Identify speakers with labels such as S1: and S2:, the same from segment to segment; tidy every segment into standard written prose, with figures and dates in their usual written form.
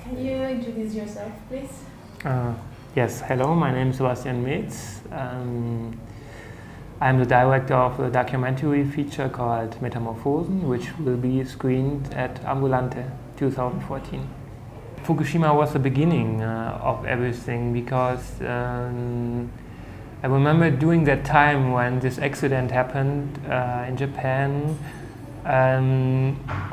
S1: Can you introduce yourself, please?
S2: Yes, hello, my name is Sebastian Metz. I'm the director of a documentary feature called Metamorphosen, which will be screened at Ambulante 2014. Fukushima was the beginning of everything because I remember during that time when this accident happened in Japan,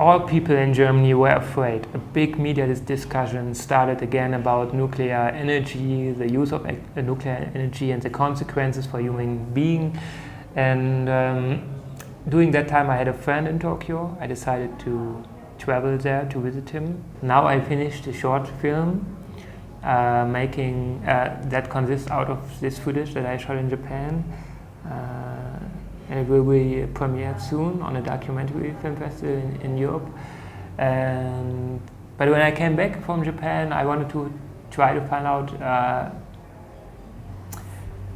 S2: all people in Germany were afraid. A big media discussion started again about nuclear energy, the use of nuclear energy and the consequences for human being. And during that time I had a friend in Tokyo. I decided to travel there to visit him. Now I finished a short film that consists out of this footage that I shot in Japan. And it will be premiered soon on a documentary film festival in Europe. But when I came back from Japan, I wanted to try to find out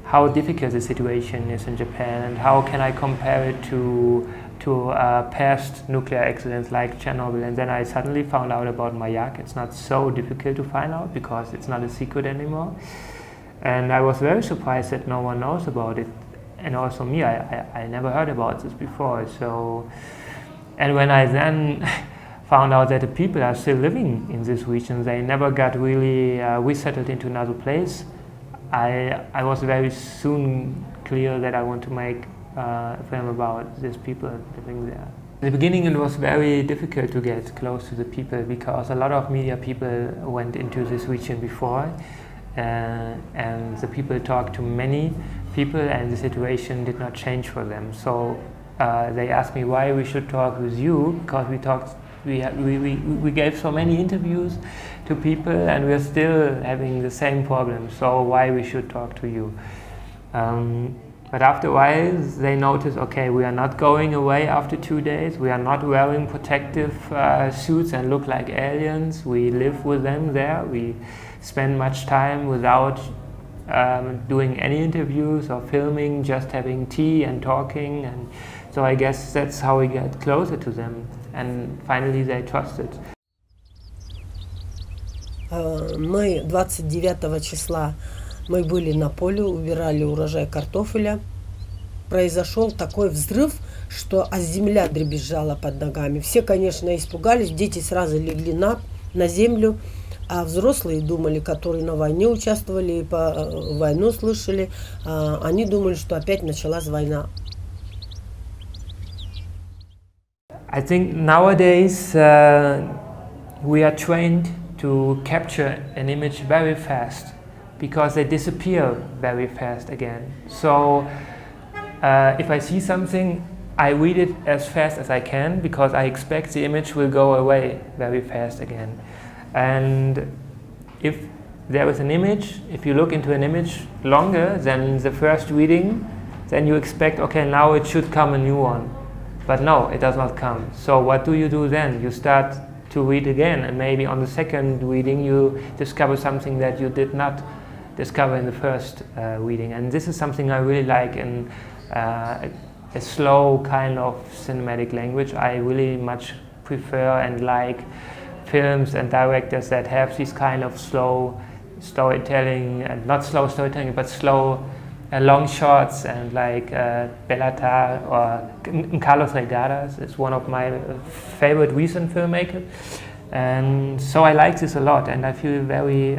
S2: how difficult the situation is in Japan and how can I compare it to past nuclear accidents like Chernobyl. And then I suddenly found out about Mayak. It's not so difficult to find out because it's not a secret anymore. And I was very surprised that no one knows about it. And also me, I never heard about this before. So, and when I then found out that the people are still living in this region, they never got really resettled into another place, I was very soon clear that I want to make a film about these people living there. In the beginning it was very difficult to get close to the people because a lot of media people went into this region before. And the people talked to many people and the situation did not change for them. So they asked me why we should talk with you, because we gave so many interviews to people and we're still having the same problem, so why we should talk to you. But after a while they noticed, okay, we are not going away after 2 days, we are not wearing protective suits and look like aliens, we live with them there, we spend much time without doing any interviews or filming, just having tea and talking, and so I guess that's how we get closer to them, and finally they trusted.
S3: Мы 29 числа мы были на поле, убирали урожай картофеля. Произошел такой взрыв, что земля дребезжала под ногами. Все, конечно, испугались, дети сразу легли на землю. А взрослые думали, которые на войне участвовали и по войну слышали, они думали, что опять началась война.
S2: I think nowadays we are trained to capture an image very fast because they disappear very fast again. So if I see something, I read it as fast as I can because I expect the image will go away very fast again. And if there is an image, if you look into an image longer than the first reading, then you expect, okay, now it should come a new one. But no, it does not come. So what do you do then? You start to read again, and maybe on the second reading you discover something that you did not discover in the first reading. And this is something I really like in a slow kind of cinematic language. I really much prefer and like films and directors that have this kind of slow storytelling, and not slow storytelling, but slow long shots, and like Bellatar or Carlos Regadas is one of my favorite recent filmmakers. And so I like this a lot and I feel very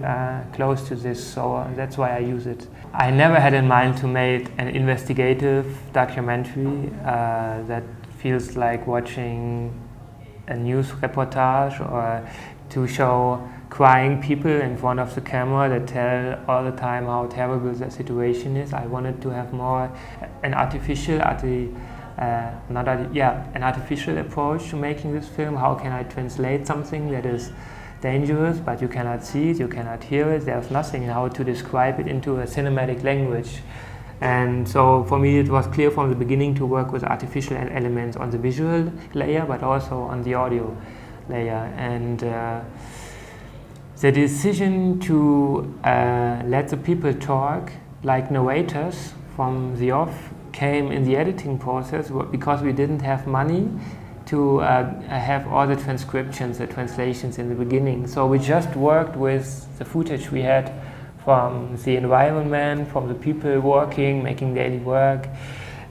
S2: close to this, so that's why I use it. I never had in mind to make an investigative documentary that feels like watching a news reportage, or to show crying people in front of the camera that tell all the time how terrible the situation is. I wanted to have more an artificial approach to making this film. How can I translate something that is dangerous but you cannot see it, you cannot hear it, there's nothing how to describe it into a cinematic language. And so for me it was clear from the beginning to work with artificial elements on the visual layer but also on the audio layer. And the decision to let the people talk like narrators from the off came in the editing process because we didn't have money to have all the transcriptions, the translations in the beginning. So we just worked with the footage we had from the environment, from the people working, making daily work.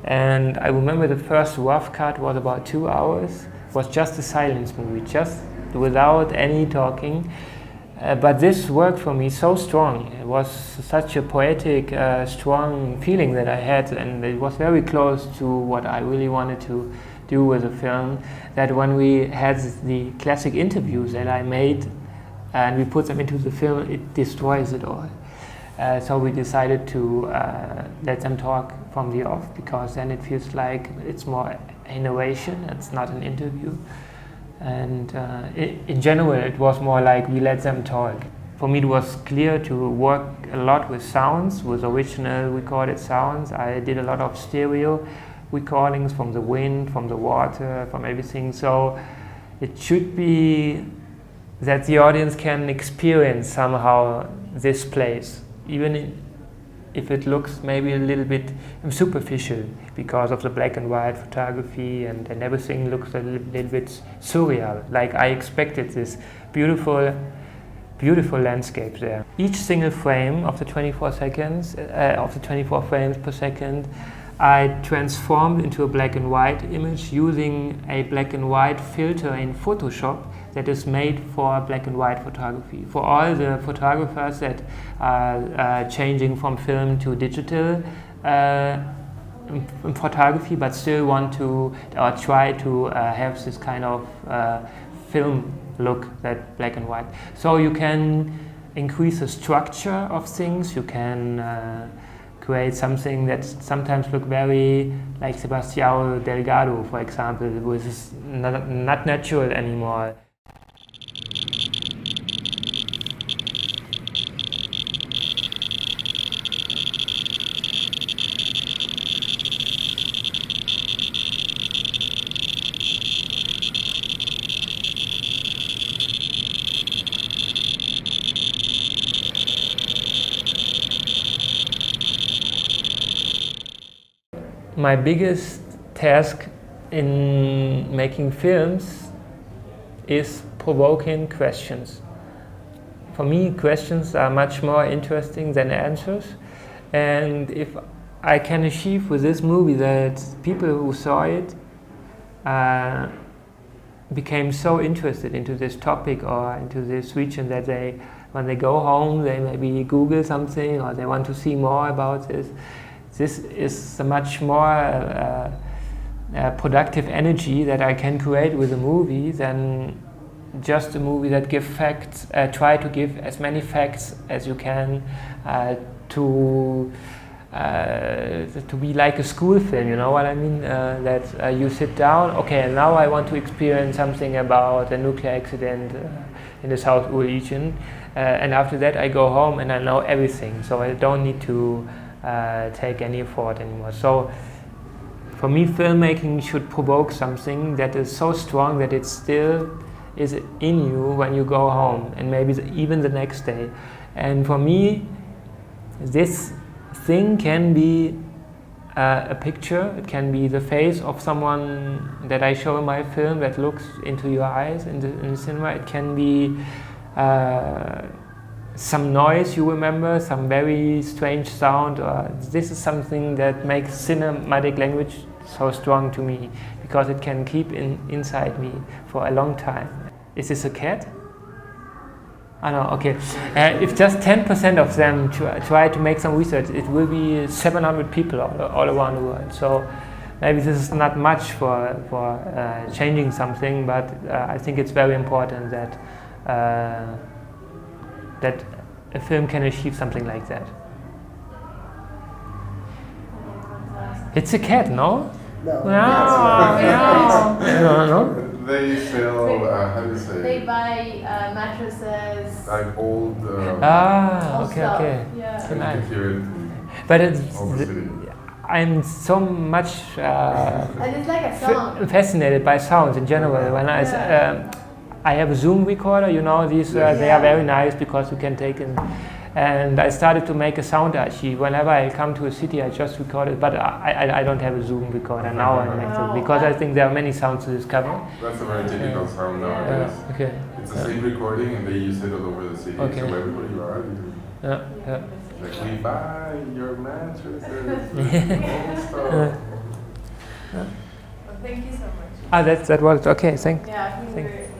S2: And I remember the first rough cut was about 2 hours. It was just a silence movie, just without any talking. But this worked for me so strong. It was such a poetic, strong feeling that I had, and it was very close to what I really wanted to do with the film, that when we had the classic interviews that I made and we put them into the film, it destroys it all. So we decided to let them talk from the off, because then it feels like it's more innovation, it's not an interview. And in general, it was more like we let them talk. For me, it was clear to work a lot with sounds, with original recorded sounds. I did a lot of stereo recordings from the wind, from the water, from everything. So it should be that the audience can experience somehow this place, even if it looks maybe a little bit superficial because of the black and white photography, and everything looks a little bit surreal. Like I expected this beautiful landscape there. Each single frame of the 24 seconds, of the 24 frames per second, I transformed into a black and white image using a black and white filter in Photoshop that is made for black and white photography. For all the photographers that are changing from film to digital photography, but still want to or try to have this kind of film look, that black and white. So you can increase the structure of things, you can create something that sometimes look very like Sebastião Delgado, for example, which is not natural anymore. My biggest task in making films is provoking questions. For me, questions are much more interesting than answers. And if I can achieve with this movie that people who saw it became so interested into this topic or into this region that they, when they go home, they maybe Google something or they want to see more about this. This is a much more productive energy that I can create with a movie than just a movie that gives facts. Try to give as many facts as you can to be like a school film, you know what I mean? That you sit down, okay, now I want to experience something about a nuclear accident in the South Ur region, and after that I go home and I know everything, so I don't need to take any thought anymore. So for me, filmmaking should provoke something that is so strong that it still is in you when you go home, and maybe even the next day. And for me, this thing can be a picture, it can be the face of someone that I show in my film that looks into your eyes in the cinema. It can be some noise you remember, some very strange sound. This is something that makes cinematic language so strong to me, because it can keep inside me for a long time. Is this a cat? I know, okay. If just 10% of them try to make some research, it will be 700 people all around the world. So maybe this is not much for changing something, but I think it's very important that that a film can achieve something like that. It's a cat, no?
S4: No.
S2: No.
S4: They sell, how do you say?
S1: They buy mattresses.
S4: Like old.
S1: old
S2: Okay.
S1: stuff.
S2: That's
S1: Yeah.
S2: nice.
S4: You can hear it
S2: But
S4: over the city.
S2: I'm so much
S1: And it's like a song.
S2: fascinated by sounds in general. When I have a Zoom recorder, you know, these they are very nice because you can take in And I started to make a sound archive. Whenever I come to a city, I just record it. But I don't have a Zoom recorder now. I make it because I think there are many sounds to discover.
S4: That's a very typical sound nowadays.
S2: Okay.
S4: It's the same recording and they use it all over the city.
S2: Okay.
S4: So everybody you are,
S2: Yeah.
S4: like we buy your mattresses, old stuff.
S1: Well, thank you so much.
S2: That was okay. Thank.
S1: Yeah, I think
S2: Thank-
S1: we're